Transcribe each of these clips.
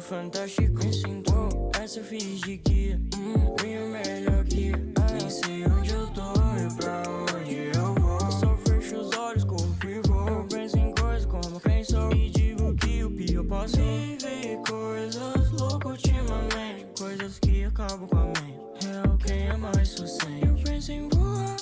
fantástico, me sinto essa fiz de guia, minha melhor guia. Nem sei onde eu tô e pra onde eu vou. Só fecho os olhos, corpo e vou. Eu penso em coisas como quem sou e digo que o pior passou. Vivi coisas loucas ultimamente, coisas que acabam com a mente. Real, quem é mais sucede? Eu penso em voar,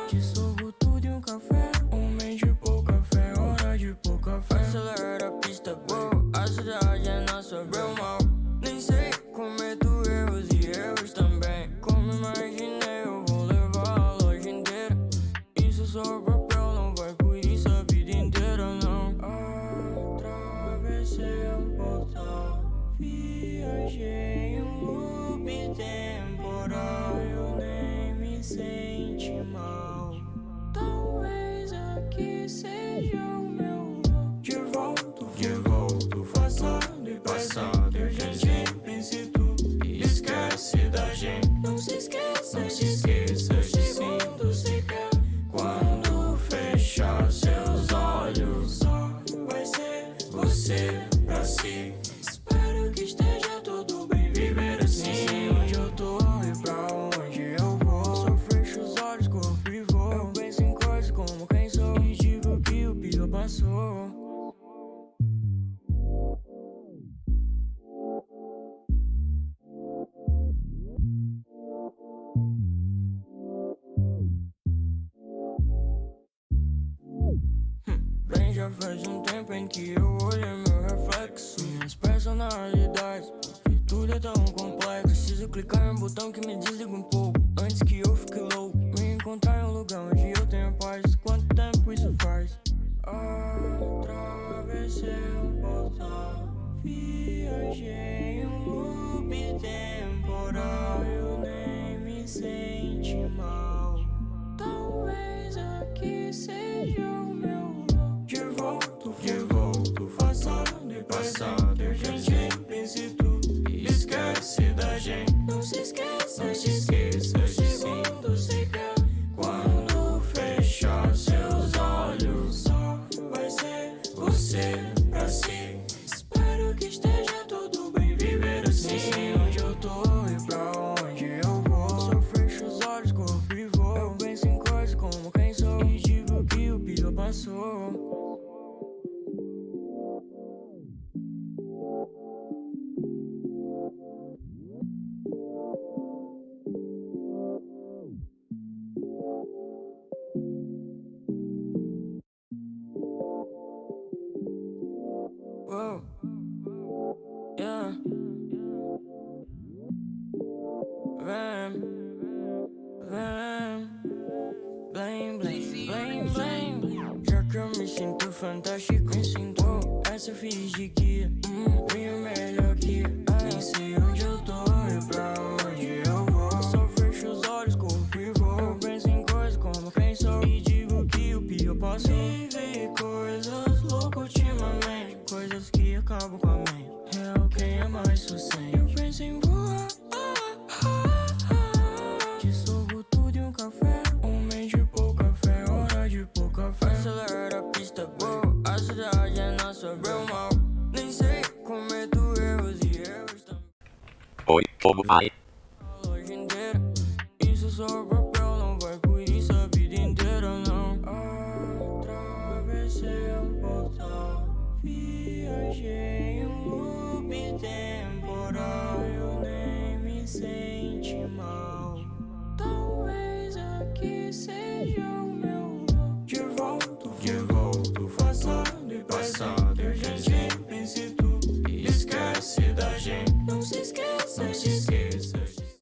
dissolvo tudo em um café. Homem de pouca fé, hora de pouca fé. Acelera a pista, bro, a cidade é nossa, bro, mal. Nem sei, cometo erros e erros também. Como imaginei, eu vou levar a loja inteira. Isso só papel, não vai por isso a vida inteira, não. Atravessei um portal, viajei em um loop temporal. Eu nem me senti mal. Talvez aqui seja o meu lugar. De volta, passado e passado. A gente pensa em tudo e esquece da gente. Não se esqueça de segundo sequer. Quando fechar seus olhos, só vai ser você pra si. Espero que esteja tudo bem, viver assim. Onde eu tô e pra onde eu vou. Só fecho os olhos, corpo e vou. Eu penso em coisas como quem sou e digo que o pior passou. Bem, já faz um tempo em que eu olhei meu reflexo, minhas personalidades, porque tudo é tão complexo. Preciso clicar em um botão que me desliga um pouco, antes que eu fique louco. Me encontrar em um lugar onde eu tenho paz. Quanto tempo isso faz? Atravessei um portal, viajei em um loop temporal. Eu nem me senti mal. Talvez aqui seja o meu lugar. De volta, passado e passado. A gente pensa em tudo e esquece da gente. Não se esqueça de segundo sequer. Quando fechar seus olhos, só vai ser você pra si. Espero que esteja tudo bem, viver assim. Onde eu tô e pra onde eu vou. Só fecho os olhos, corpo e vou. Eu penso em coisas como quem sou e digo que o pior passou. Whoa, yeah. Vem, blame. Já que eu me sinto fantástico, me sinto essa fiz de guia, minha melhor guia. Nem sei onde eu tô e pra onde eu vou. Só fecho os olhos, corpo e vou. Eu penso em coisas como quem sou e digo que o pior passou. Vivi coisas loucas ultimamente, coisas que acabam com a mente. Real, quem é mais sucede? Eu penso em voar, dissolvo tudo em um café. Homem de pouca fé, hora de pouca fé. Acelera a pista, bro, a cidade é nossa, bro, mal. Nem sei, cometo erros e erros também. Oi, como vai? A loja inteira, isso só papel, não vai por isso a vida inteira, não. Atravessei um portal, viajei